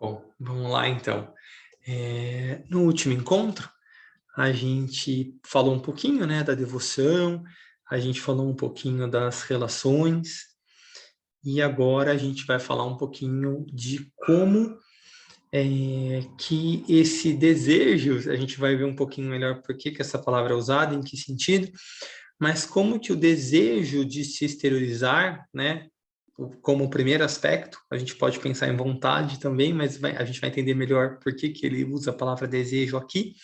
Bom, vamos lá então. No último encontro, a gente falou um pouquinho, né, da devoção, a gente falou um pouquinho das relações, e agora a gente vai falar um pouquinho de como que esse desejo, a gente vai ver um pouquinho melhor por que essa palavra é usada, em que sentido, mas como que o desejo de se exteriorizar, né, como o primeiro aspecto, a gente pode pensar em vontade também, mas a gente vai entender melhor por que ele usa a palavra desejo aqui,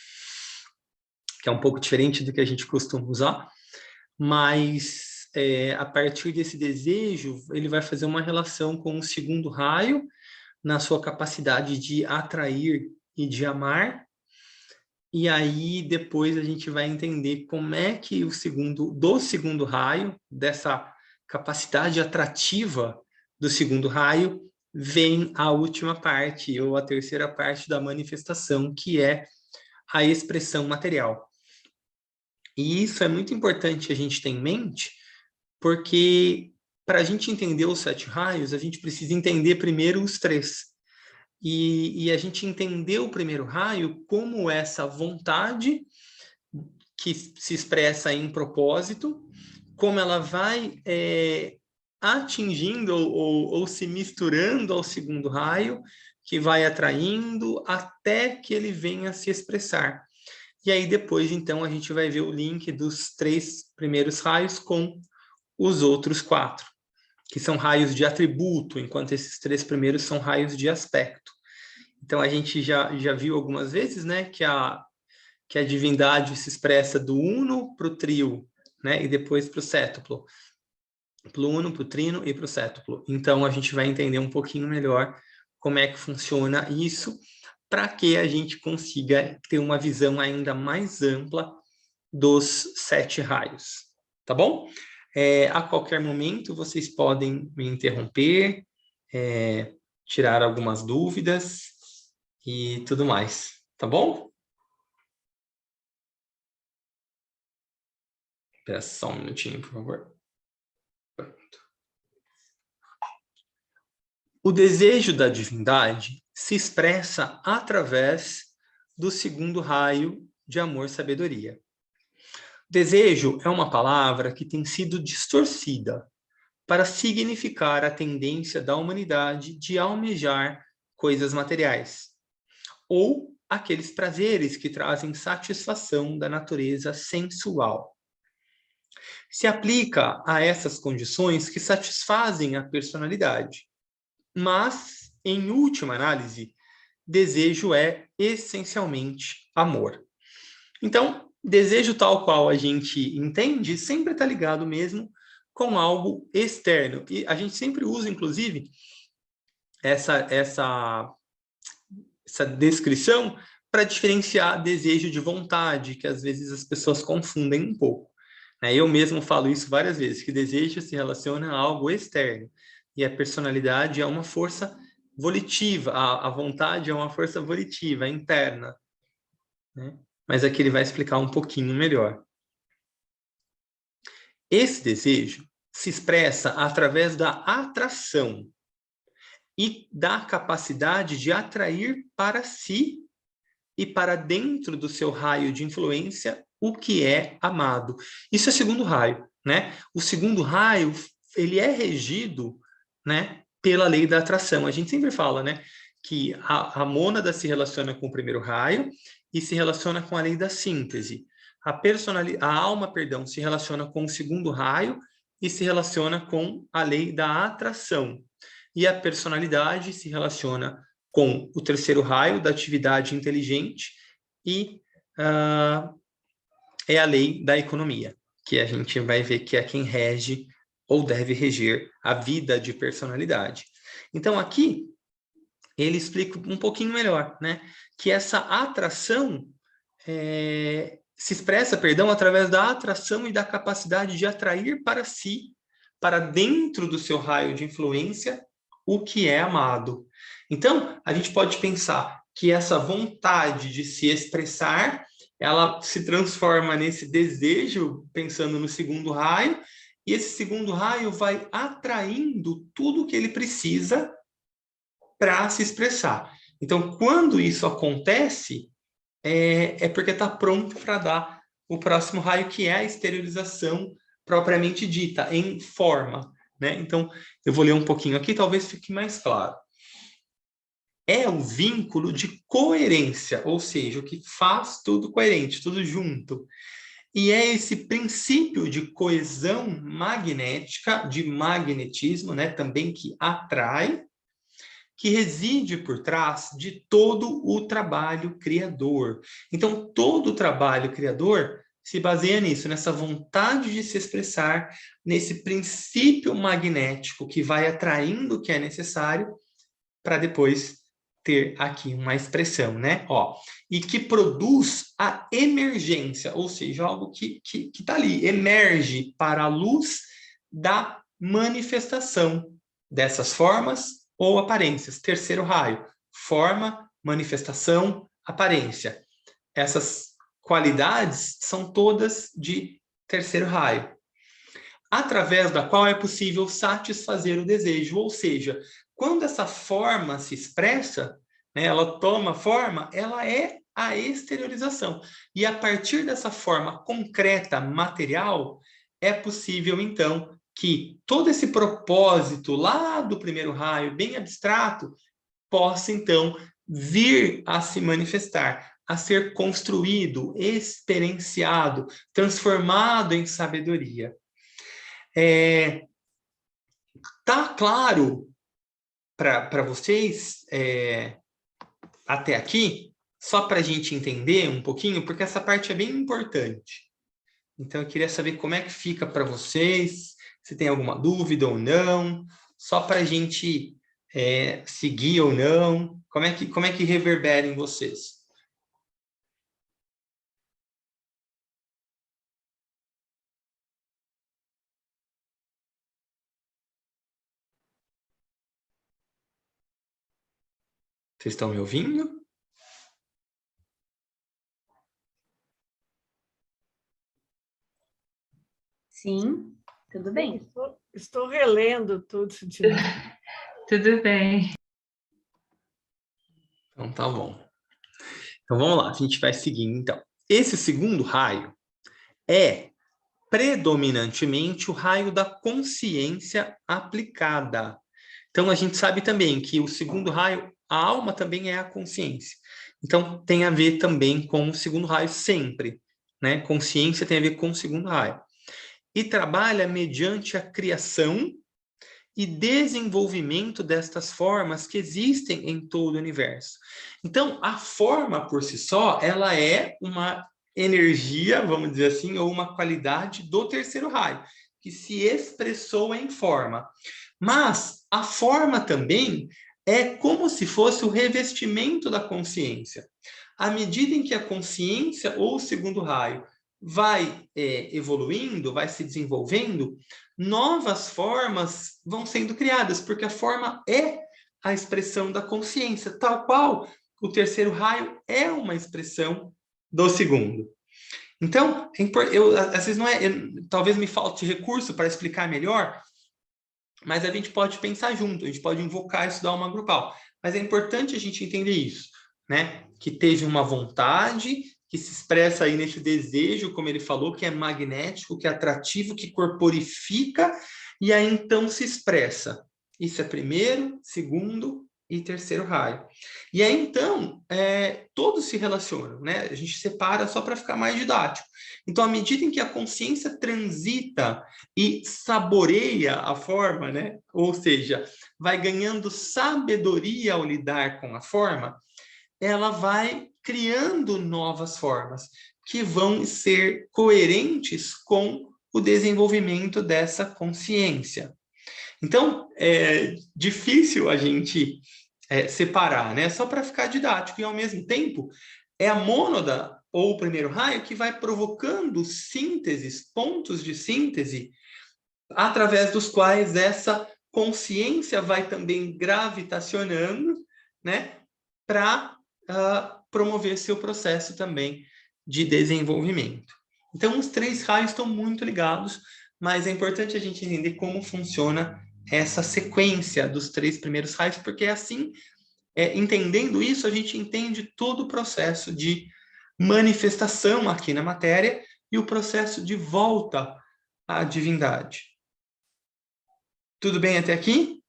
que é um pouco diferente do que a gente costuma usar, mas a partir desse desejo, ele vai fazer uma relação com o segundo raio, na sua capacidade de atrair e de amar, e aí depois a gente vai entender como é que do segundo raio, dessa capacidade atrativa do segundo raio, vem a última parte, ou a terceira parte da manifestação, que é a expressão material. E isso é muito importante a gente ter em mente, porque para a gente entender os 7 raios, a gente precisa entender primeiro os 3. E a gente entender o primeiro raio como essa vontade que se expressa em propósito, como ela vai atingindo ou se misturando ao segundo raio, que vai atraindo até que ele venha a se expressar. E aí depois, então, a gente vai ver o link dos 3 primeiros raios com os outros 4, que são raios de atributo, enquanto esses 3 primeiros são raios de aspecto. Então, a gente já viu algumas vezes, né, que a divindade se expressa do uno para o trio, né, e depois para o sétuplo. Para o uno, para o trino e para o sétuplo. Então, a gente vai entender um pouquinho melhor como é que funciona isso, para que a gente consiga ter uma visão ainda mais ampla dos 7 raios. Tá bom? A qualquer momento, vocês podem me interromper, tirar algumas dúvidas e tudo mais. Tá bom? Espera só um minutinho, por favor. Pronto. O desejo da divindade se expressa através do segundo raio de amor-sabedoria. Desejo é uma palavra que tem sido distorcida para significar a tendência da humanidade de almejar coisas materiais, ou aqueles prazeres que trazem satisfação da natureza sensual. Se aplica a essas condições que satisfazem a personalidade, mas, em última análise, desejo é essencialmente amor. Então, desejo tal qual a gente entende sempre está ligado mesmo com algo externo. E a gente sempre usa, inclusive, essa descrição para diferenciar desejo de vontade, que às vezes as pessoas confundem um pouco. Eu mesmo falo isso várias vezes, que desejo se relaciona a algo externo, e a personalidade é uma força volitiva, a vontade é uma força volitiva, interna. Né? Mas aqui ele vai explicar um pouquinho melhor. Esse desejo se expressa através da atração e da capacidade de atrair para si e para dentro do seu raio de influência o que é amado. Isso é segundo raio, né? O segundo raio, ele é regido, né, pela lei da atração. A gente sempre fala, né, que a mônada se relaciona com o primeiro raio e se relaciona com a lei da síntese. A alma, perdão, se relaciona com o segundo raio e se relaciona com a lei da atração. E a personalidade se relaciona com o terceiro raio da atividade inteligente e é a lei da economia, que a gente vai ver que é quem rege ou deve reger a vida de personalidade. Então, aqui, ele explica um pouquinho melhor, né? Que essa atração se expressa, através da atração e da capacidade de atrair para si, para dentro do seu raio de influência, o que é amado. Então, a gente pode pensar que essa vontade de se expressar, ela se transforma nesse desejo, pensando no segundo raio, e esse segundo raio vai atraindo tudo que ele precisa para se expressar. Então, quando isso acontece, é porque está pronto para dar o próximo raio, que é a exteriorização propriamente dita, em forma, né? Então, eu vou ler um pouquinho aqui, talvez fique mais claro. É o vínculo de coerência, ou seja, o que faz tudo coerente, tudo junto. E é esse princípio de coesão magnética, de magnetismo, né, também que atrai, que reside por trás de todo o trabalho criador. Então, todo o trabalho criador se baseia nisso, nessa vontade de se expressar, nesse princípio magnético que vai atraindo o que é necessário para depois ter aqui uma expressão, né? Ó, e que produz a emergência, ou seja, algo que está ali, emerge para a luz da manifestação dessas formas ou aparências. Terceiro raio, forma, manifestação, aparência. Essas qualidades são todas de terceiro raio, através da qual é possível satisfazer o desejo, ou seja, quando essa forma se expressa, né, ela toma forma, ela é a exteriorização. E a partir dessa forma concreta, material, é possível, então, que todo esse propósito lá do primeiro raio, bem abstrato, possa, então, vir a se manifestar, a ser construído, experienciado, transformado em sabedoria. Tá claro para vocês até aqui? Só para a gente entender um pouquinho, porque essa parte é bem importante. Então, eu queria saber como é que fica para vocês, se tem alguma dúvida ou não, só para a gente seguir ou não, como é que reverbera em vocês? Vocês estão me ouvindo? Sim, tudo bem. Estou relendo tudo de novo. Tudo bem. Então, tá bom. Então, vamos lá, a gente vai seguindo, então. Esse segundo raio é predominantemente o raio da consciência aplicada. Então, a gente sabe também que o segundo raio, a alma também é a consciência. Então, tem a ver também com o segundo raio sempre, né? Consciência tem a ver com o segundo raio. E trabalha mediante a criação e desenvolvimento destas formas que existem em todo o universo. Então, a forma por si só, ela é uma energia, vamos dizer assim, ou uma qualidade do terceiro raio, que se expressou em forma. Mas a forma também é como se fosse o revestimento da consciência. À medida em que a consciência ou o segundo raio vai evoluindo, vai se desenvolvendo, novas formas vão sendo criadas, porque a forma é a expressão da consciência, tal qual o terceiro raio é uma expressão do segundo. Então, às vezes não é, talvez me falte recurso para explicar melhor, mas a gente pode pensar junto, a gente pode invocar e estudar uma grupal. Mas é importante a gente entender isso, né? Que teve uma vontade, que se expressa aí nesse desejo, como ele falou, que é magnético, que é atrativo, que corporifica, e aí então se expressa. Isso é primeiro, segundo e terceiro raio. E aí então, todos se relacionam, né? A gente separa só para ficar mais didático. Então, à medida em que a consciência transita e saboreia a forma, né? Ou seja, vai ganhando sabedoria ao lidar com a forma, ela vai criando novas formas que vão ser coerentes com o desenvolvimento dessa consciência. Então, é difícil a gente separar, né? Só para ficar didático, e ao mesmo tempo é a mônada ou o primeiro raio que vai provocando sínteses, pontos de síntese, através dos quais essa consciência vai também gravitacionando, né, para promover seu processo também de desenvolvimento. Então, os três raios estão muito ligados, mas é importante a gente entender como funciona essa sequência dos três primeiros raios, porque é assim Entendendo isso, a gente entende todo o processo de manifestação aqui na matéria e o processo de volta à divindade. Tudo bem até aqui?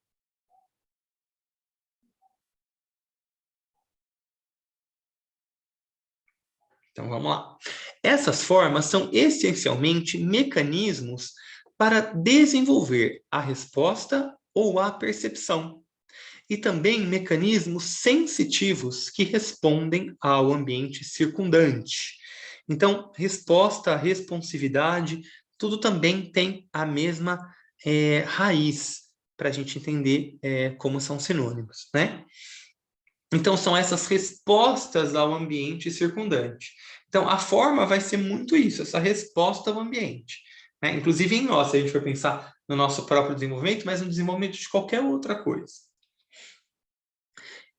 Então, vamos lá. Essas formas são essencialmente mecanismos para desenvolver a resposta ou a percepção. E também mecanismos sensitivos que respondem ao ambiente circundante. Então, resposta, responsividade, tudo também tem a mesma raiz, para a gente entender como são sinônimos, né? Então, são essas respostas ao ambiente circundante. Então, a forma vai ser muito isso, essa resposta ao ambiente, né? Inclusive em nós, se a gente for pensar no nosso próprio desenvolvimento, mas no desenvolvimento de qualquer outra coisa.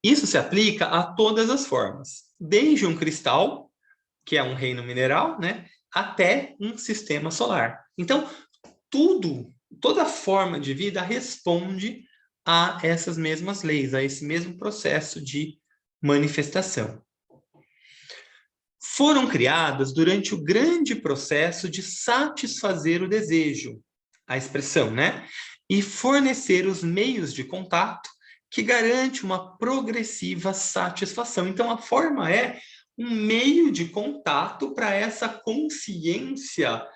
Isso se aplica a todas as formas, desde um cristal, que é um reino mineral, né, até um sistema solar. Então, toda forma de vida responde a essas mesmas leis, a esse mesmo processo de manifestação. Foram criadas durante o grande processo de satisfazer o desejo, a expressão, né? E fornecer os meios de contato que garante uma progressiva satisfação. Então, a forma é um meio de contato para essa consciência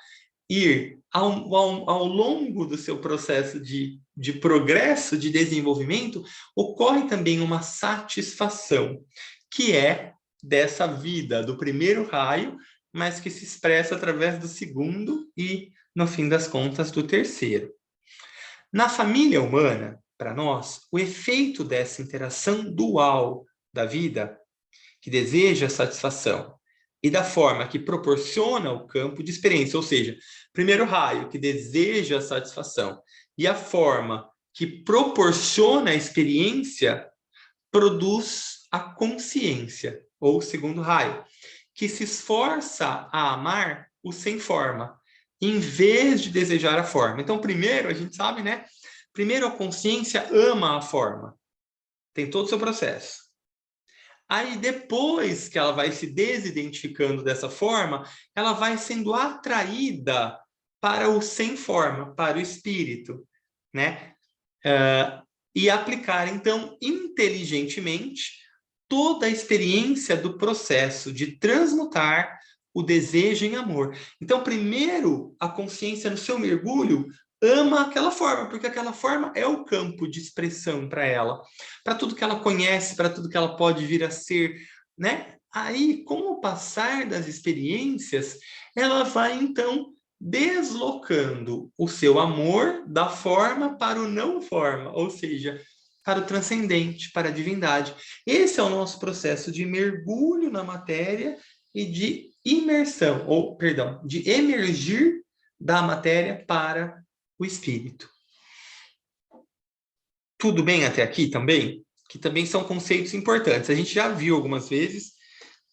ir ao longo do seu processo de progresso, de desenvolvimento, ocorre também uma satisfação, que é dessa vida, do primeiro raio, mas que se expressa através do segundo e, no fim das contas, do terceiro. Na família humana, para nós, o efeito dessa interação dual da vida, que deseja a satisfação, e da forma que proporciona o campo de experiência, ou seja, primeiro raio, que deseja a satisfação, e a forma que proporciona a experiência, produz a consciência, ou segundo raio, que se esforça a amar o sem forma, em vez de desejar a forma. Então, primeiro, a gente sabe, né? Primeiro, a consciência ama a forma. Tem todo o seu processo. Aí, depois que ela vai se desidentificando dessa forma, ela vai sendo atraída para o sem forma, para o espírito, né? E aplicar, então, inteligentemente, toda a experiência do processo de transmutar o desejo em amor. Então, primeiro, a consciência no seu mergulho ama aquela forma, porque aquela forma é o campo de expressão para ela, para tudo que ela conhece, para tudo que ela pode vir a ser, né? Aí, com o passar das experiências, ela vai, então, deslocando o seu amor da forma para o não forma, ou seja, para o transcendente, para a divindade. Esse é o nosso processo de mergulho na matéria e de imersão, ou, perdão, de emergir da matéria para o espírito. Tudo bem até aqui também? Que também são conceitos importantes. A gente já viu algumas vezes,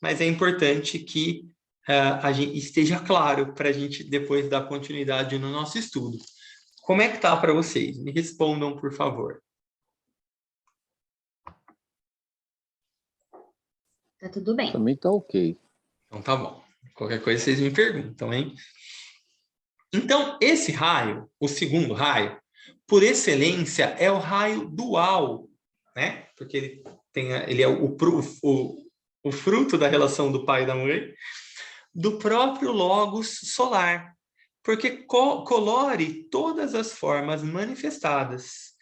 mas é importante que a gente esteja claro para a gente depois dar continuidade no nosso estudo. Como é que tá para vocês? Me respondam, por favor. Tá tudo bem. Também tá ok. Então tá bom. Qualquer coisa vocês me perguntam, hein? Então, esse raio, o segundo raio, por excelência, é o raio dual, né? Porque ele é o fruto da relação do pai e da mãe, do próprio logos solar, porque colore todas as formas manifestadas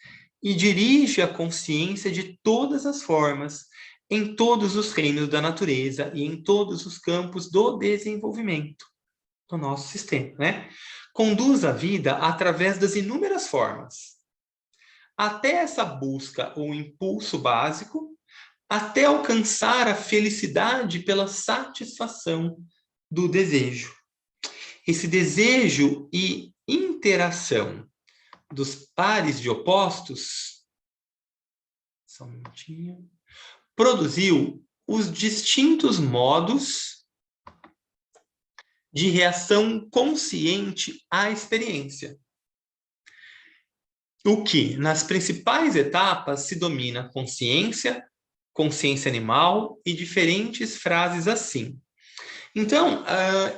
e dirige a consciência de todas as formas, em todos os reinos da natureza e em todos os campos do desenvolvimento do nosso sistema, né? Conduz a vida através das inúmeras formas, até essa busca ou impulso básico, até alcançar a felicidade pela satisfação do desejo. Esse desejo e interação dos pares de opostos, só um minutinho, produziu os distintos modos de reação consciente à experiência. O que, nas principais etapas, se domina consciência, consciência animal e diferentes frases assim. Então,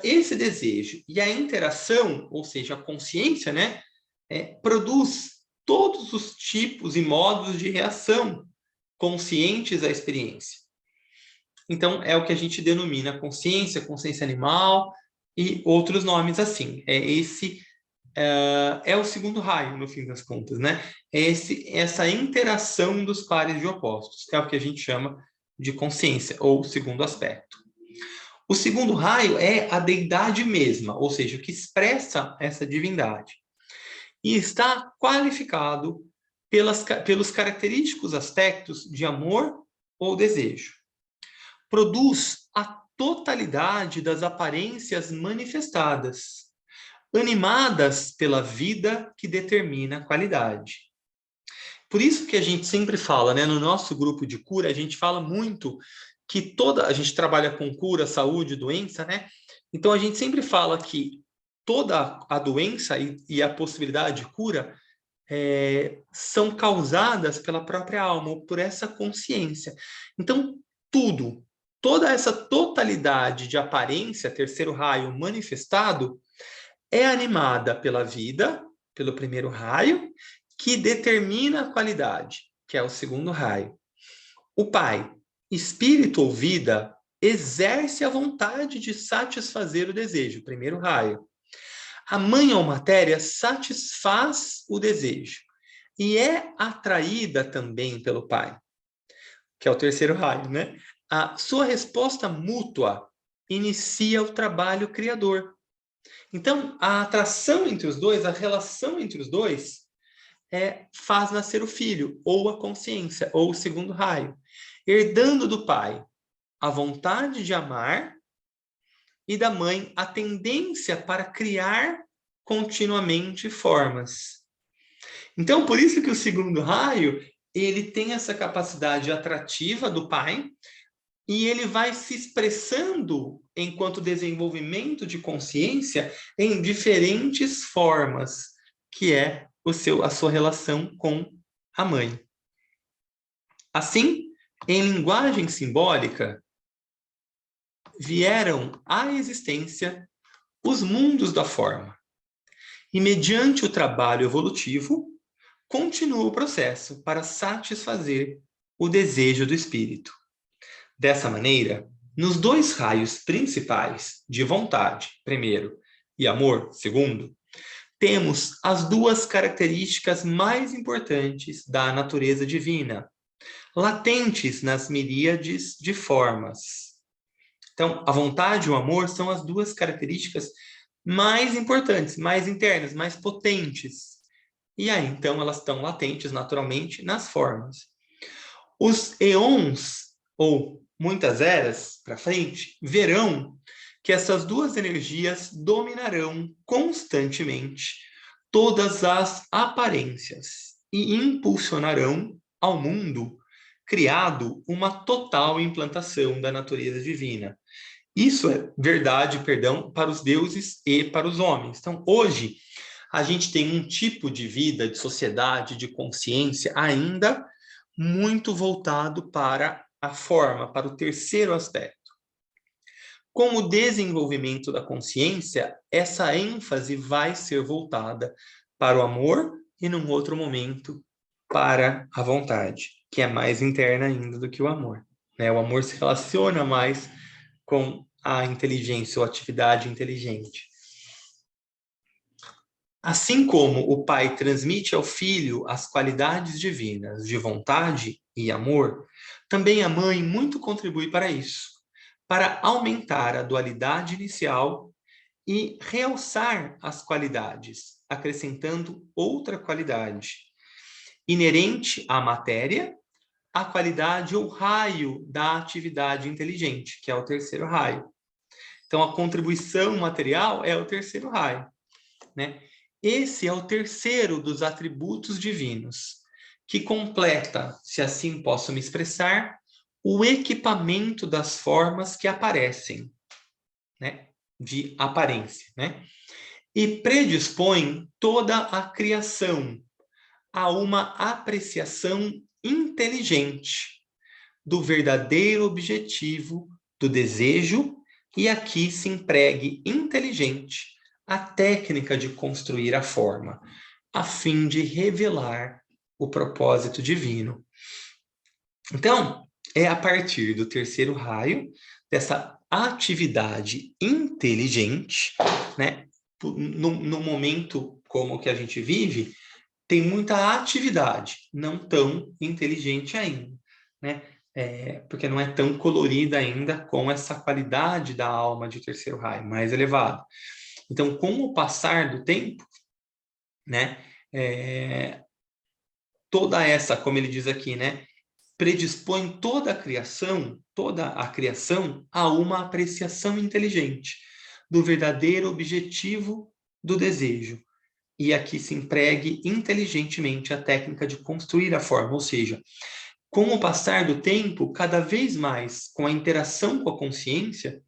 esse desejo e a interação, ou seja, a consciência, né, produz todos os tipos e modos de reação conscientes à experiência. Então, é o que a gente denomina consciência, consciência animal e outros nomes assim. É o segundo raio, no fim das contas, né? Essa interação dos pares de opostos. É o que a gente chama de consciência, ou segundo aspecto. O segundo raio é a deidade mesma, ou seja, o que expressa essa divindade. E está qualificado pelos característicos aspectos de amor ou desejo. Produz a totalidade das aparências manifestadas, animadas pela vida que determina a qualidade. Por isso que a gente sempre fala, né, no nosso grupo de cura, a gente fala muito que a gente trabalha com cura, saúde, doença, né? Então a gente sempre fala que toda a doença e a possibilidade de cura são causadas pela própria alma, ou por essa consciência. Então, toda essa totalidade de aparência, terceiro raio manifestado, é animada pela vida, pelo primeiro raio, que determina a qualidade, que é o segundo raio. O pai, espírito ou vida, exerce a vontade de satisfazer o desejo, primeiro raio. A mãe ou matéria satisfaz o desejo e é atraída também pelo pai, que é o terceiro raio, né? A sua resposta mútua inicia o trabalho criador. Então, a atração entre os dois, a relação entre os dois, faz nascer o filho, ou a consciência, ou o segundo raio, herdando do pai a vontade de amar e da mãe a tendência para criar continuamente formas. Então, por isso que o segundo raio, ele tem essa capacidade atrativa do pai e ele vai se expressando enquanto desenvolvimento de consciência em diferentes formas, que é a sua relação com a mãe. Assim, em linguagem simbólica, vieram à existência os mundos da forma. E mediante o trabalho evolutivo, continua o processo para satisfazer o desejo do espírito. Dessa maneira, nos dois raios principais de vontade, primeiro, e amor, segundo, temos as duas características mais importantes da natureza divina, latentes nas miríades de formas. Então, a vontade e o amor são as duas características mais importantes, mais internas, mais potentes. E aí, então, elas estão latentes, naturalmente, nas formas. Os eons, ou muitas eras para frente, verão que essas duas energias dominarão constantemente todas as aparências e impulsionarão ao mundo criado uma total implantação da natureza divina. Isso é verdade, para os deuses e para os homens. Então, hoje, a gente tem um tipo de vida, de sociedade, de consciência ainda muito voltado para a forma, para o terceiro aspecto. Com o desenvolvimento da consciência, essa ênfase vai ser voltada para o amor e, num outro momento, para a vontade, que é mais interna ainda do que o amor. O amor se relaciona mais com a inteligência ou atividade inteligente. Assim como o pai transmite ao filho as qualidades divinas de vontade e amor, também a mãe muito contribui para isso, para aumentar a dualidade inicial e realçar as qualidades, acrescentando outra qualidade, inerente à matéria, a qualidade ou raio da atividade inteligente, que é o terceiro raio. Então, a contribuição material é o terceiro raio, né? Esse é o terceiro dos atributos divinos, que completa, se assim posso me expressar, o equipamento das formas que aparecem, né? De aparência, né? E predispõe toda a criação a uma apreciação inteligente do verdadeiro objetivo do desejo, e aqui se empregue inteligente a técnica de construir a forma, a fim de revelar o propósito divino. Então, é a partir do terceiro raio, dessa atividade inteligente, né? No momento como o que a gente vive, tem muita atividade, não tão inteligente ainda, né? Porque não é tão colorida ainda com essa qualidade da alma de terceiro raio, mais elevado. Então, com o passar do tempo, né? Toda essa, como ele diz aqui, né? Predispõe toda a criação a uma apreciação inteligente do verdadeiro objetivo do desejo. E aqui se empregue inteligentemente a técnica de construir a forma, ou seja, com o passar do tempo, cada vez mais, com a interação com a consciência,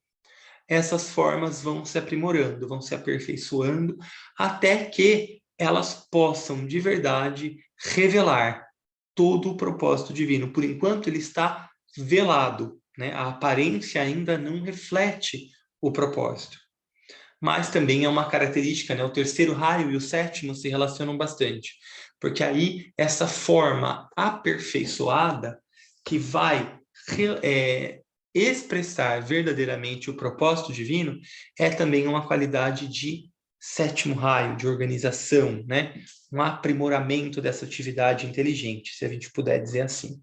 essas formas vão se aprimorando, vão se aperfeiçoando, até que elas possam, de verdade, revelar todo o propósito divino. Por enquanto, ele está velado, né? A aparência ainda não reflete o propósito. Mas também é uma característica, né? O terceiro raio e o sétimo se relacionam bastante, porque aí essa forma aperfeiçoada que vai expressar verdadeiramente o propósito divino é também uma qualidade de sétimo raio, de organização, né? Um aprimoramento dessa atividade inteligente, se a gente puder dizer assim.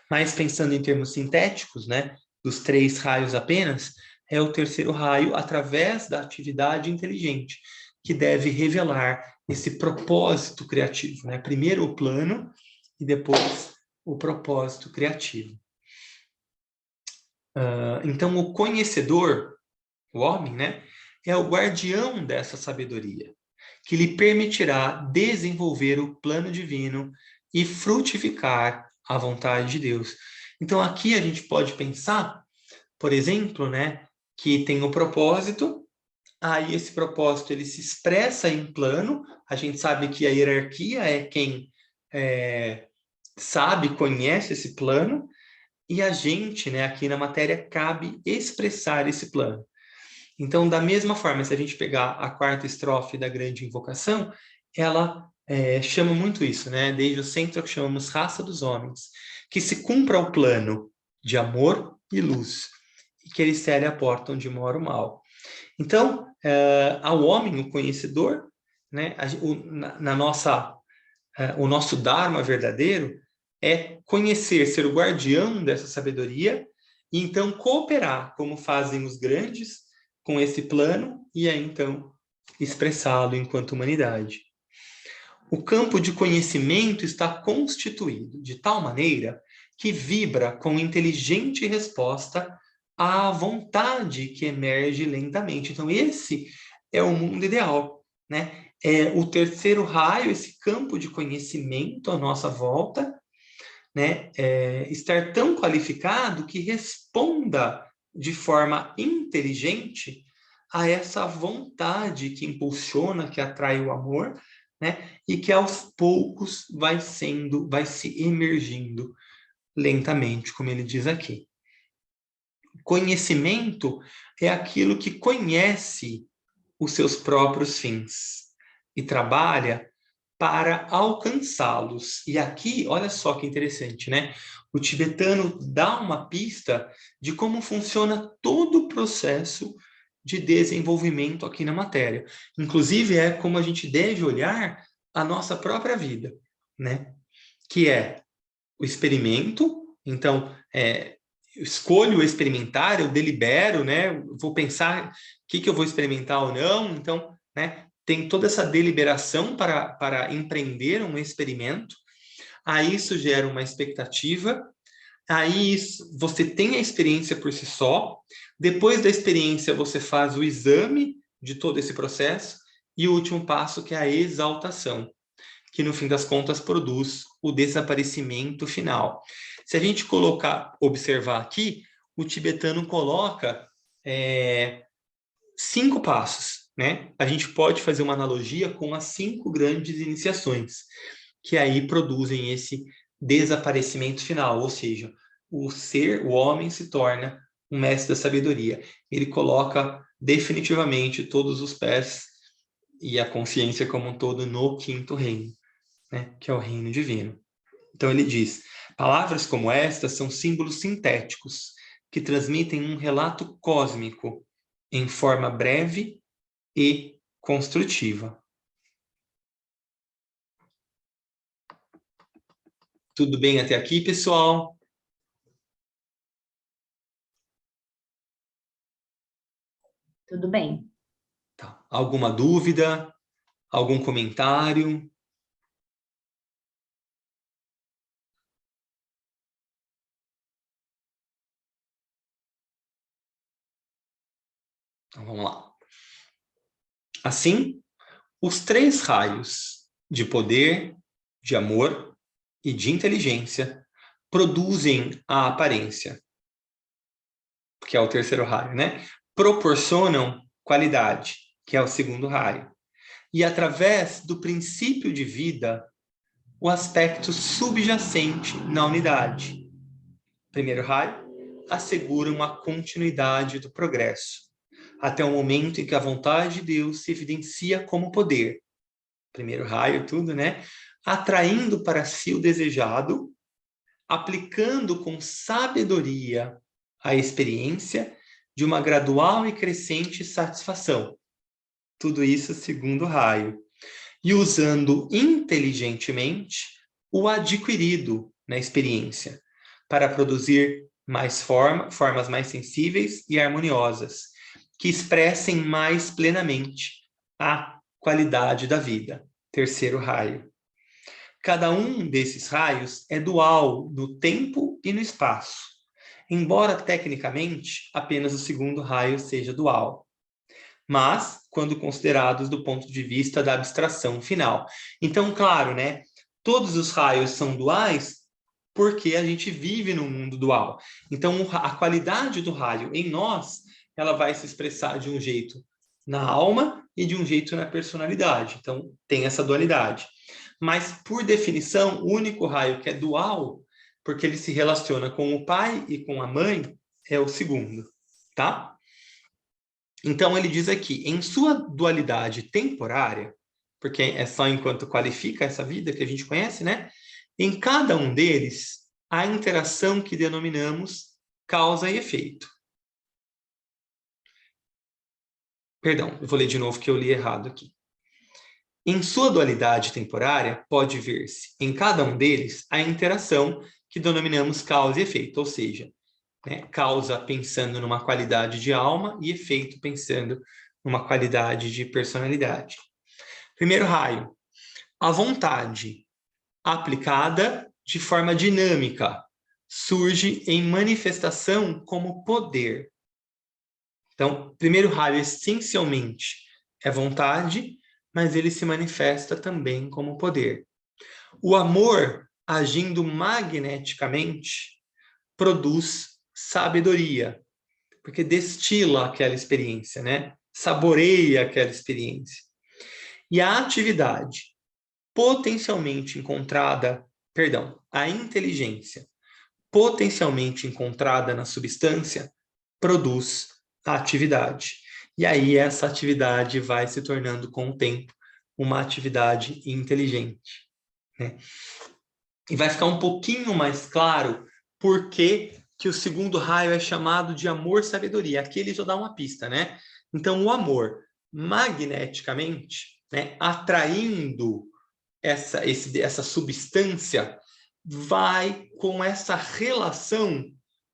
Mas pensando em termos sintéticos, né? Dos 3 raios apenas, é o terceiro raio através da atividade inteligente, que deve revelar esse propósito criativo, né? Primeiro o plano e depois o propósito criativo. Então, o conhecedor, o homem, né? É o guardião dessa sabedoria, que lhe permitirá desenvolver o plano divino e frutificar a vontade de Deus. Então, aqui a gente pode pensar, por exemplo, né, que tem o propósito, aí esse propósito ele se expressa em plano, a gente sabe que a hierarquia é quem sabe, conhece esse plano, e a gente, né, aqui na matéria, cabe expressar esse plano. Então, da mesma forma, se a gente pegar a quarta estrofe da grande invocação, ela chama muito isso, né? Desde o centro que chamamos raça dos homens, que se cumpra o plano de amor e luz, e que eles cele a porta onde mora o mal. Então, ao homem, o conhecedor, né? O nosso Dharma verdadeiro é conhecer, ser o guardião dessa sabedoria, e então cooperar, como fazem os grandes, com esse plano, e aí então expressá-lo enquanto humanidade. O campo de conhecimento está constituído de tal maneira que vibra com inteligente resposta à vontade que emerge lentamente. Então, esse é o mundo ideal, né? É o terceiro raio, esse campo de conhecimento à nossa volta, né? Estar tão qualificado que responda de forma inteligente a essa vontade que impulsiona, que atrai o amor, né? E que aos poucos vai se emergindo lentamente, como ele diz aqui. Conhecimento é aquilo que conhece os seus próprios fins e trabalha para alcançá-los. E aqui, olha só que interessante, né? O tibetano dá uma pista de como funciona todo o processo de desenvolvimento aqui na matéria. Inclusive, é como a gente deve olhar a nossa própria vida, né? Que é o experimento. Então, eu escolho experimentar, eu delibero, né? Vou pensar o que eu vou experimentar ou não. Então, né? Tem toda essa deliberação para empreender um experimento. Aí isso gera uma expectativa. Aí você tem a experiência por si só. Depois da experiência, você faz o exame de todo esse processo. E o último passo, que é a exaltação, que no fim das contas produz o desaparecimento final. Se a gente observar aqui, o tibetano coloca 5 passos, né? A gente pode fazer uma analogia com as 5 grandes iniciações, que aí produzem esse desaparecimento final, ou seja, o homem se torna um mestre da sabedoria. Ele coloca definitivamente todos os pés e a consciência como um todo no quinto reino, né? Que é o reino divino. Então ele diz, palavras como estas são símbolos sintéticos que transmitem um relato cósmico em forma breve e construtiva. Tudo bem até aqui, pessoal? Tudo bem. Tá. Alguma dúvida? Algum comentário? Então, vamos lá. Assim, os 3 raios de poder, de amor e de inteligência produzem a aparência, que é o terceiro raio, né? Proporcionam qualidade, que é o segundo raio. E através do princípio de vida, o aspecto subjacente na unidade. Primeiro raio, asseguram a continuidade do progresso, até o momento em que a vontade de Deus se evidencia como poder. Primeiro raio, tudo, né? Atraindo para si o desejado, aplicando com sabedoria a experiência de uma gradual e crescente satisfação. Tudo isso segundo raio. E usando inteligentemente o adquirido na experiência, para produzir mais formas mais sensíveis e harmoniosas, que expressem mais plenamente a qualidade da vida. Terceiro raio. Cada um desses raios é dual no tempo e no espaço, embora tecnicamente apenas o segundo raio seja dual, mas quando considerados do ponto de vista da abstração final. Então, claro, né? Todos os raios são duais porque a gente vive num mundo dual. Então, a qualidade do raio em nós, ela vai se expressar de um jeito na alma e de um jeito na personalidade. Então, tem essa dualidade. Mas, por definição, o único raio que é dual, porque ele se relaciona com o pai e com a mãe, é o segundo, tá? Então, ele diz aqui, em sua dualidade temporária, porque é só enquanto qualifica essa vida que a gente conhece, né? Em cada um deles, há interação que denominamos causa e efeito. Perdão, eu vou ler de novo que eu li errado aqui. Em sua dualidade temporária, pode ver-se, em cada um deles, a interação que denominamos causa e efeito, ou seja, né, causa pensando numa qualidade de alma e efeito pensando numa qualidade de personalidade. Primeiro raio, a vontade aplicada de forma dinâmica surge em manifestação como poder. Então, primeiro raio essencialmente é vontade, mas ele se manifesta também como poder. O amor, agindo magneticamente, produz sabedoria, porque destila aquela experiência, né? Saboreia aquela experiência. E a atividade potencialmente encontrada, a inteligência potencialmente encontrada na substância produz a atividade. E aí essa atividade vai se tornando com o tempo uma atividade inteligente, né? E vai ficar um pouquinho mais claro por que o segundo raio é chamado de amor-sabedoria. Aqui ele já dá uma pista, né? Então, o amor, magneticamente, né, atraindo essa substância, vai com essa relação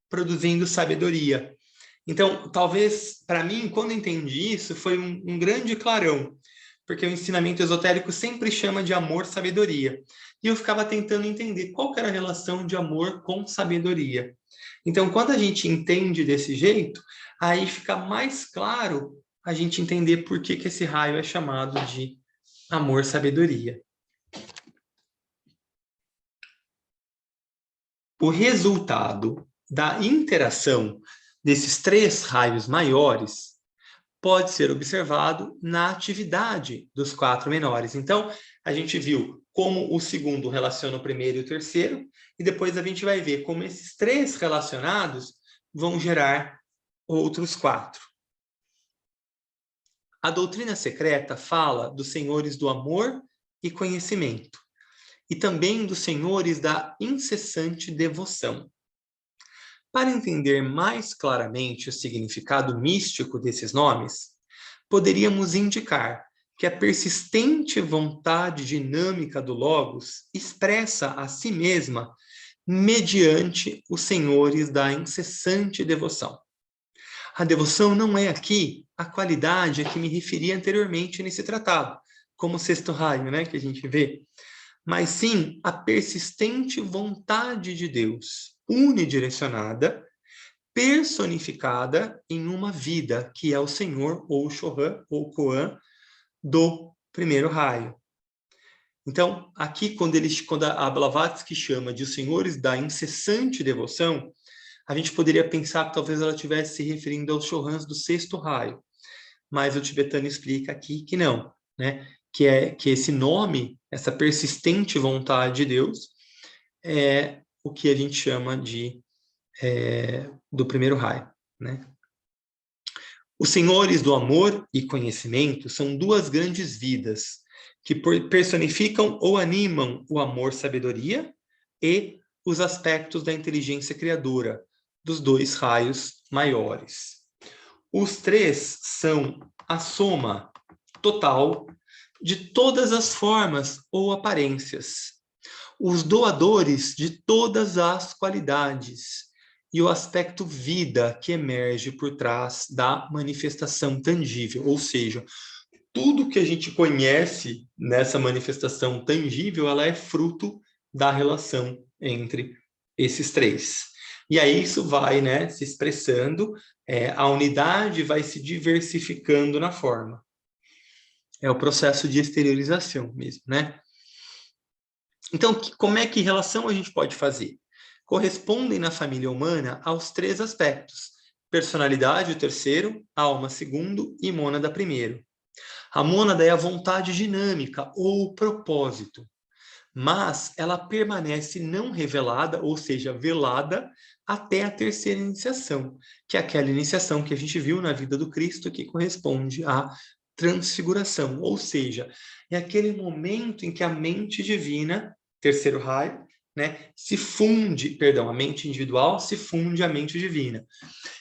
produzindo sabedoria. Então, talvez, para mim, quando entendi isso, foi um grande clarão, porque o ensinamento esotérico sempre chama de amor-sabedoria. E eu ficava tentando entender qual que era a relação de amor com sabedoria. Então, quando a gente entende desse jeito, aí fica mais claro a gente entender por que esse raio é chamado de amor-sabedoria. O resultado da interação desses 3 raios maiores pode ser observado na atividade dos 4 menores. Então, a gente viu como o segundo relaciona o primeiro e o terceiro, e depois a gente vai ver como esses 3 relacionados vão gerar outros 4. A doutrina secreta fala dos senhores do amor e conhecimento, e também dos senhores da incessante devoção. Para entender mais claramente o significado místico desses nomes, poderíamos indicar que a persistente vontade dinâmica do Logos expressa a si mesma mediante os senhores da incessante devoção. A devoção não é aqui a qualidade a que me referi anteriormente nesse tratado, como o 6º raio, né, que a gente vê, mas sim a persistente vontade de Deus, unidirecionada, personificada em uma vida, que é o Senhor, ou Chohan, ou Koan, do 1º raio. Então, aqui, quando a Blavatsky chama de os senhores da incessante devoção, a gente poderia pensar que talvez ela estivesse se referindo aos Chohans do 6º raio. Mas o tibetano explica aqui que não, né? Que esse nome, essa persistente vontade de Deus, é o que a gente chama de do 1º raio, né? Os senhores do amor e conhecimento são 2 grandes vidas que personificam ou animam o amor-sabedoria e os aspectos da inteligência criadora, dos 2 raios maiores. Os 3 são a soma total de todas as formas ou aparências, os doadores de todas as qualidades e o aspecto vida que emerge por trás da manifestação tangível, ou seja, tudo que a gente conhece nessa manifestação tangível, ela é fruto da relação entre esses 3. E aí isso vai, né, se expressando, a unidade vai se diversificando na forma. É o processo de exteriorização mesmo, né? Então, como é que relação a gente pode fazer? Correspondem na família humana aos 3 aspectos: personalidade, o 3º, alma, 2º, e mônada, 1º. A mônada é a vontade dinâmica ou propósito, mas ela permanece não revelada, ou seja, velada, até a 3ª iniciação, que é aquela iniciação que a gente viu na vida do Cristo, que corresponde à transfiguração, ou seja, é aquele momento em que a mente divina, 3º raio, né, se funde, perdão, a mente individual se funde à mente divina.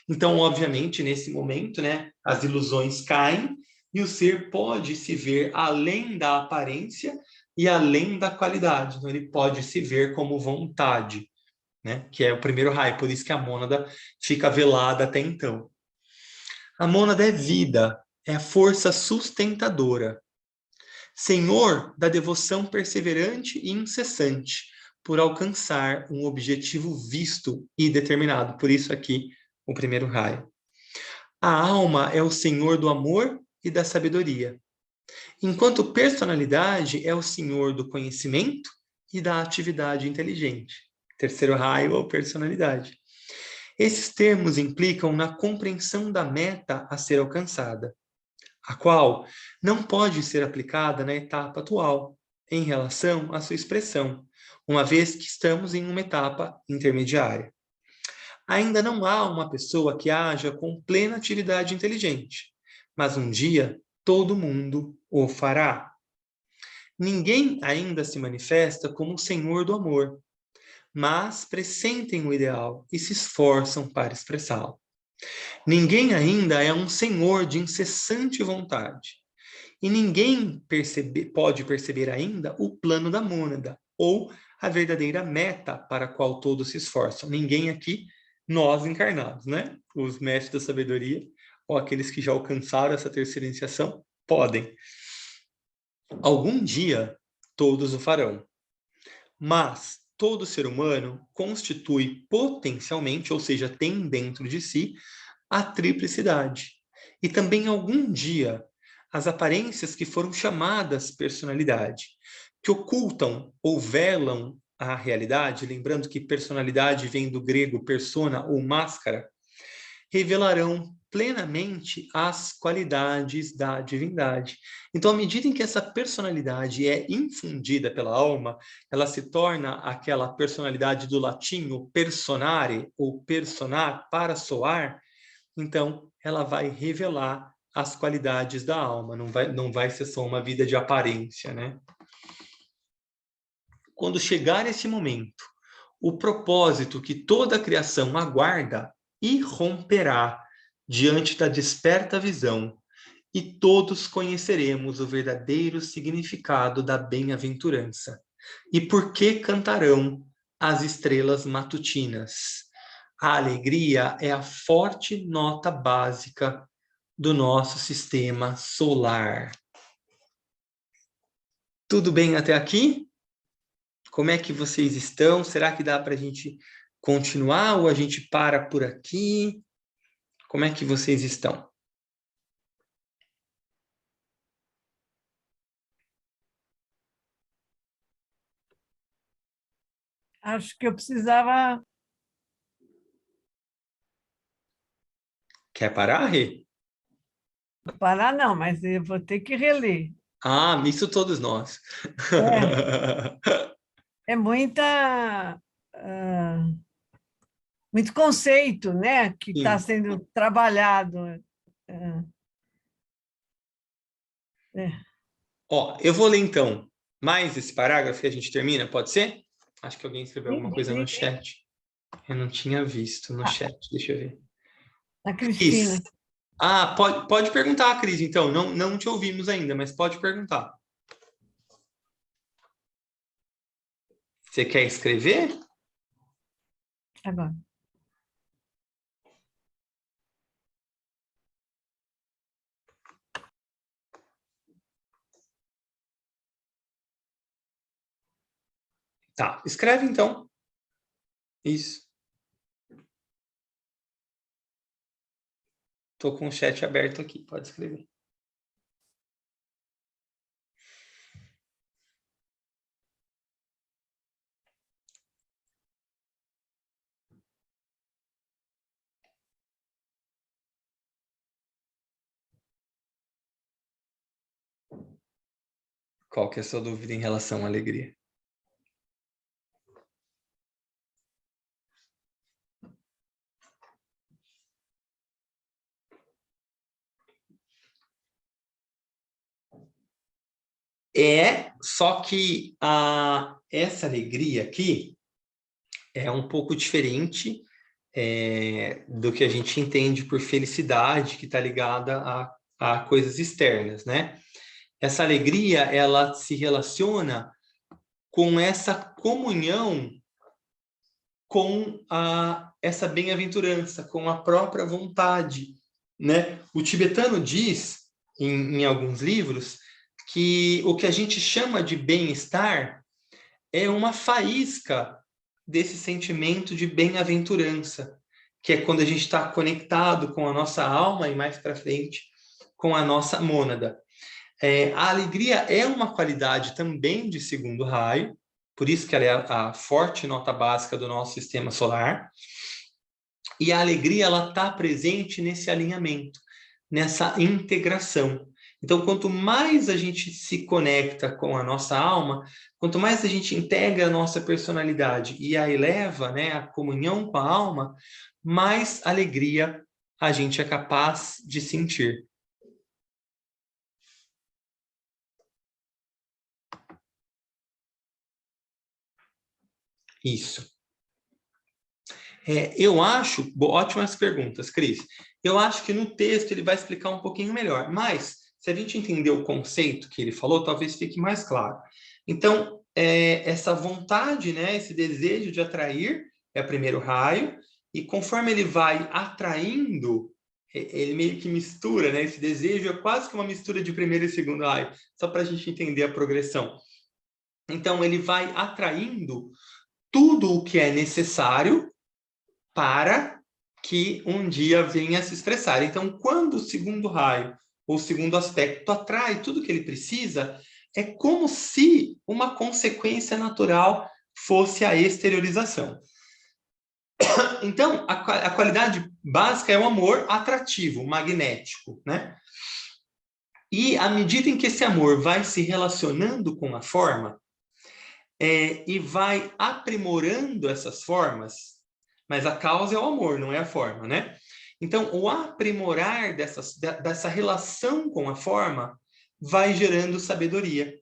Então, obviamente, nesse momento, né, as ilusões caem e o ser pode se ver além da aparência e além da qualidade. Então, ele pode se ver como vontade, né, que é o 1º raio, por isso que a mônada fica velada até então. A mônada é vida, é a força sustentadora, senhor da devoção perseverante e incessante, por alcançar um objetivo visto e determinado. Por isso aqui, o 1º raio. A alma é o senhor do amor e da sabedoria, enquanto personalidade é o senhor do conhecimento e da atividade inteligente. 3º raio ou personalidade. Esses termos implicam na compreensão da meta a ser alcançada, a qual não pode ser aplicada na etapa atual, em relação à sua expressão, uma vez que estamos em uma etapa intermediária. Ainda não há uma pessoa que haja com plena atividade inteligente, mas um dia todo mundo o fará. Ninguém ainda se manifesta como o senhor do amor, mas pressentem o ideal e se esforçam para expressá-lo. Ninguém ainda é um senhor de incessante vontade, e ninguém pode perceber ainda o plano da mônada, ou a verdadeira meta para a qual todos se esforçam. Ninguém aqui, nós encarnados, né? Os mestres da sabedoria, ou aqueles que já alcançaram essa 3ª iniciação, podem. Algum dia, todos o farão. Mas todo ser humano constitui potencialmente, ou seja, tem dentro de si, a triplicidade. E também algum dia, as aparências que foram chamadas personalidade, que ocultam ou velam a realidade, lembrando que personalidade vem do grego persona ou máscara, revelarão plenamente as qualidades da divindade. Então, à medida em que essa personalidade é infundida pela alma, ela se torna aquela personalidade do latim, o personare, ou personar, para soar, então ela vai revelar as qualidades da alma, não vai ser só uma vida de aparência, né? Quando chegar esse momento, o propósito que toda a criação aguarda irromperá diante da desperta visão, e todos conheceremos o verdadeiro significado da bem-aventurança. E por que cantarão as estrelas matutinas? A alegria é a forte nota básica do nosso sistema solar. Tudo bem até aqui? Como é que vocês estão? Será que dá para a gente continuar ou a gente para por aqui? Como é que vocês estão? Acho que eu precisava... Quer parar, Rê? Parar não, mas eu vou ter que reler. Ah, isso todos nós. É muito conceito, né, que está Sim. sendo trabalhado. Ó, eu vou ler então mais esse parágrafo e a gente termina, pode ser? Acho que alguém escreveu alguma coisa no chat. Eu não tinha visto no chat, deixa eu ver. A Cristina. Cris. Ah, pode perguntar, Cris, então. Não te ouvimos ainda, mas pode perguntar. Você quer escrever? Agora. Tá, escreve então. Isso. Tô com o chat aberto aqui, pode escrever. Qual que é a sua dúvida em relação à alegria? Só que essa alegria aqui é um pouco diferente do que a gente entende por felicidade, que está ligada a coisas externas, né? Essa alegria, ela se relaciona com essa comunhão com essa bem-aventurança, com a própria vontade, né? O tibetano diz, em alguns livros, que o que a gente chama de bem-estar é uma faísca desse sentimento de bem-aventurança, que é quando a gente está conectado com a nossa alma e mais para frente com a nossa mônada. A alegria é uma qualidade também de segundo raio, por isso que ela é a forte nota básica do nosso sistema solar. E a alegria, ela está presente nesse alinhamento, nessa integração. Então, quanto mais a gente se conecta com a nossa alma, quanto mais a gente integra a nossa personalidade e a eleva, né, a comunhão com a alma, mais alegria a gente é capaz de sentir. Isso. Eu acho, ótimas perguntas, Cris. Eu acho que no texto ele vai explicar um pouquinho melhor, mas se a gente entender o conceito que ele falou, talvez fique mais claro. Então, essa vontade, né, esse desejo de atrair é o primeiro raio, e conforme ele vai atraindo, ele meio que mistura, né? Esse desejo é quase que uma mistura de primeiro e segundo raio, só para a gente entender a progressão. Então, ele vai atraindo tudo o que é necessário para que um dia venha a se expressar. Então, quando o segundo raio, ou o segundo aspecto, atrai tudo que ele precisa, é como se uma consequência natural fosse a exteriorização. Então, a qualidade básica é o amor atrativo, magnético, né? E à medida em que esse amor vai se relacionando com a forma, e vai aprimorando essas formas, mas a causa é o amor, não é a forma, né? Então, o aprimorar dessa relação com a forma vai gerando sabedoria.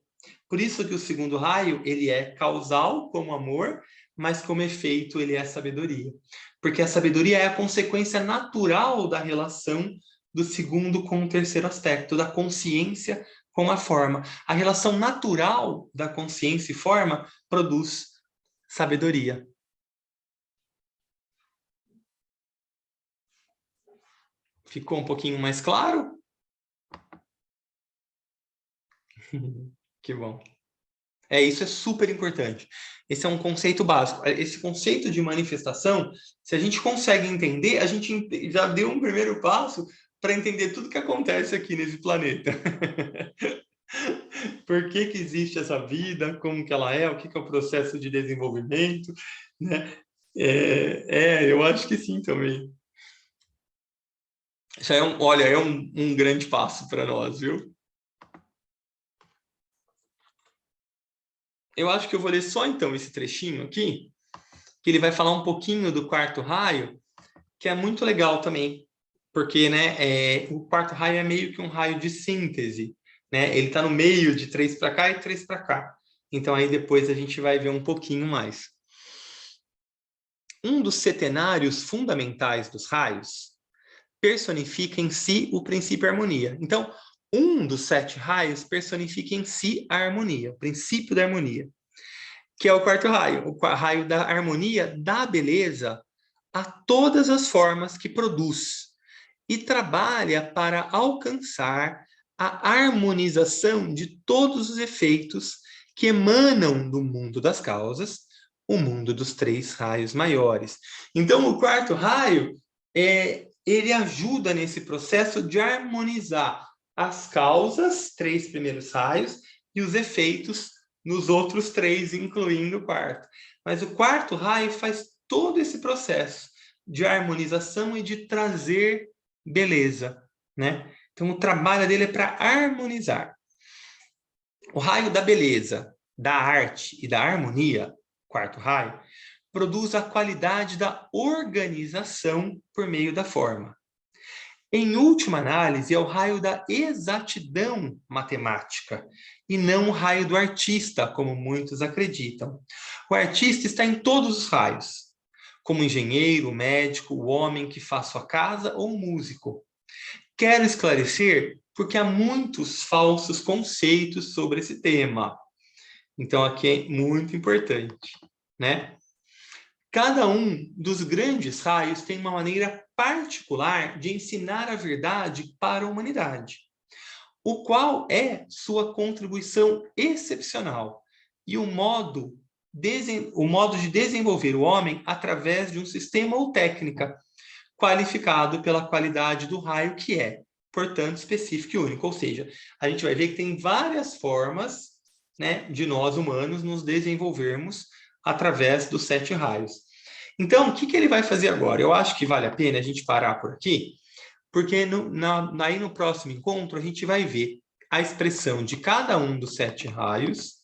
Por isso que o segundo raio, ele é causal como amor, mas como efeito ele é sabedoria. Porque a sabedoria é a consequência natural da relação do segundo com o terceiro aspecto, da consciência com a forma. A relação natural da consciência e forma produz sabedoria. Ficou um pouquinho mais claro? Que bom. Isso é super importante. Esse é um conceito básico. Esse conceito de manifestação, se a gente consegue entender, a gente já deu um primeiro passo para entender tudo que acontece aqui nesse planeta. Por que que existe essa vida, como que ela é, o que que é o processo de desenvolvimento, né? Eu acho que sim também. Já olha, é um grande passo para nós, viu? Eu acho que eu vou ler só então esse trechinho aqui, que ele vai falar um pouquinho do quarto raio, que é muito legal também, porque, né, o quarto raio é meio que um raio de síntese, né? Ele está no meio de 3 para cá e 3 para cá. Então aí depois a gente vai ver um pouquinho mais. Um dos setenários fundamentais dos raios personifica em si o princípio harmonia. Então, um dos 7 raios personifica em si a harmonia, o princípio da harmonia, que é o quarto raio. O raio da harmonia dá beleza a todas as formas que produz e trabalha para alcançar a harmonização de todos os efeitos que emanam do mundo das causas, o mundo dos 3 raios maiores. Então, o quarto raio, ele ajuda nesse processo de harmonizar as causas, 3 primeiros raios, e os efeitos nos outros 3, incluindo o quarto. Mas o quarto raio faz todo esse processo de harmonização e de trazer beleza, né? Então, o trabalho dele é para harmonizar. O raio da beleza, da arte e da harmonia, quarto raio, produz a qualidade da organização por meio da forma. Em última análise, é o raio da exatidão matemática, e não o raio do artista, como muitos acreditam. O artista está em todos os raios, como engenheiro, médico, o homem que faz sua casa ou músico. Quero esclarecer porque há muitos falsos conceitos sobre esse tema. Então, aqui é muito importante, né? Cada um dos grandes raios tem uma maneira particular de ensinar a verdade para a humanidade, o qual é sua contribuição excepcional e o modo de desenvolver o homem através de um sistema ou técnica qualificado pela qualidade do raio que é, portanto, específico e único. Ou seja, a gente vai ver que tem várias formas, né, de nós humanos nos desenvolvermos através dos 7 raios. Então, o que ele vai fazer agora? Eu acho que vale a pena a gente parar por aqui, porque aí no próximo encontro a gente vai ver a expressão de cada um dos 7 raios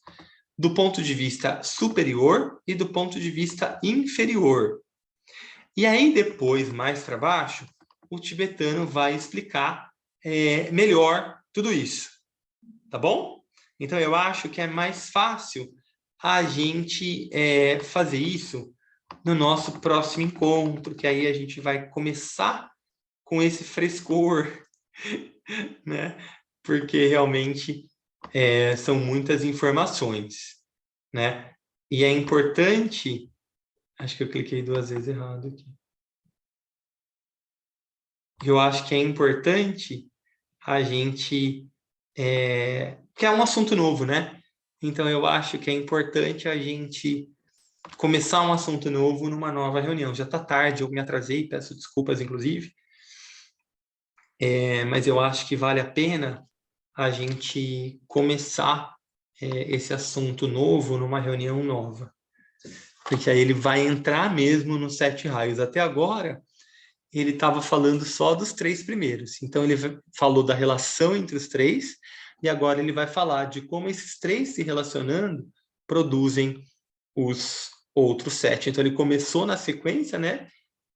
do ponto de vista superior e do ponto de vista inferior. E aí depois, mais para baixo, o tibetano vai explicar melhor tudo isso, tá bom? Então eu acho que é mais fácil a gente fazer isso no nosso próximo encontro, que aí a gente vai começar com esse frescor, né? Porque realmente são muitas informações, né? E é importante, acho que eu cliquei 2 vezes errado aqui. Eu acho que é importante a gente, que é um assunto novo, né? Então eu acho que é importante a gente começar um assunto novo numa nova reunião. Já está tarde, eu me atrasei, peço desculpas, inclusive. Mas eu acho que vale a pena a gente começar esse assunto novo numa reunião nova. Porque aí ele vai entrar mesmo nos 7 raios. Até agora, ele estava falando só dos 3 primeiros. Então, ele falou da relação entre os 3, e agora ele vai falar de como esses 3 se relacionando produzem os outros 7. Então, ele começou na sequência, né?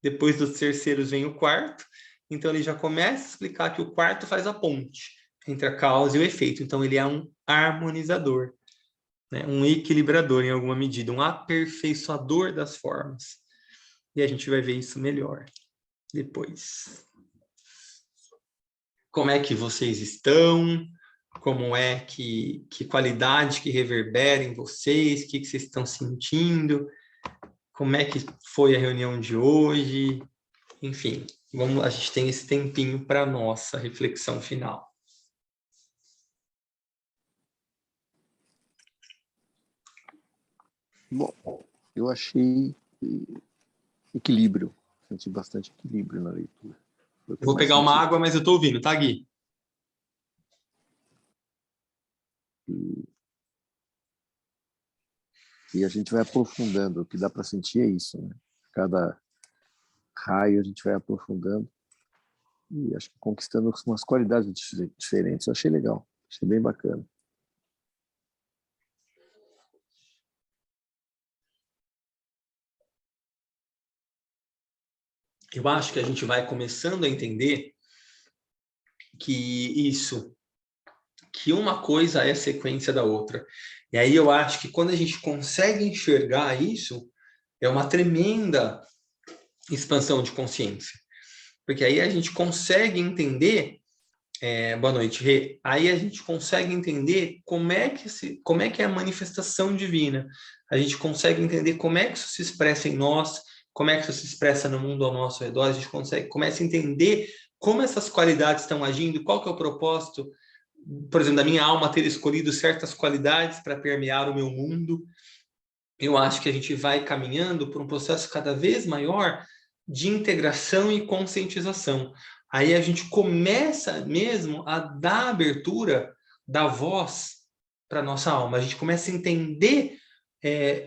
Depois dos terceiros vem o quarto. Então, ele já começa a explicar que o quarto faz a ponte entre a causa e o efeito. Então, ele é um harmonizador, né? Um equilibrador em alguma medida, um aperfeiçoador das formas. E a gente vai ver isso melhor depois. Como é que vocês estão? Como é que qualidade que reverbera em vocês? O que vocês estão sentindo? Como é que foi a reunião de hoje? Enfim, a gente tem esse tempinho para a nossa reflexão final. Bom, eu achei equilíbrio, senti bastante equilíbrio na leitura. Vou pegar uma água, mas eu estou ouvindo, tá, Gui? E a gente vai aprofundando, o que dá para sentir é isso, né? Cada raio a gente vai aprofundando e acho que conquistando umas qualidades diferentes. Eu achei legal, achei bem bacana. Eu acho que a gente vai começando a entender que uma coisa é sequência da outra. E aí eu acho que quando a gente consegue enxergar isso, é uma tremenda expansão de consciência. Porque aí a gente consegue entender, boa noite, Rê, aí a gente consegue entender como é que é a manifestação divina. A gente consegue entender como é que isso se expressa em nós, como é que isso se expressa no mundo ao nosso redor, a gente começa a entender como essas qualidades estão agindo, qual que é o propósito, por exemplo, da minha alma ter escolhido certas qualidades para permear o meu mundo. Eu acho que a gente vai caminhando por um processo cada vez maior de integração e conscientização. Aí a gente começa mesmo a dar abertura da voz para a nossa alma. A gente começa a entender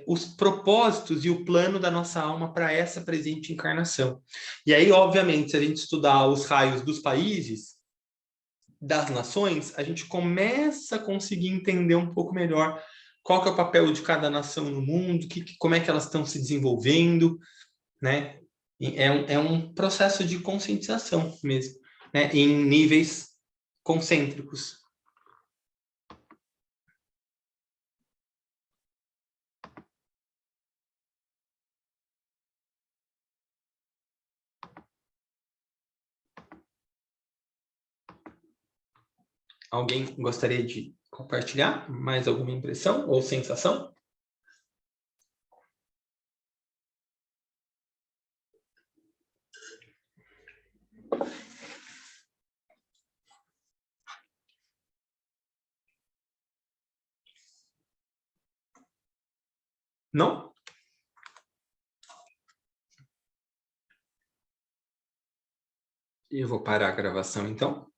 os propósitos e o plano da nossa alma para essa presente encarnação. E aí, obviamente, se a gente estudar os raios dos países, das nações, a gente começa a conseguir entender um pouco melhor qual que é o papel de cada nação no mundo, como é que elas estão se desenvolvendo, né? É um processo de conscientização mesmo, né? Em níveis concêntricos. Alguém gostaria de compartilhar mais alguma impressão ou sensação? Não? Eu vou parar a gravação, então.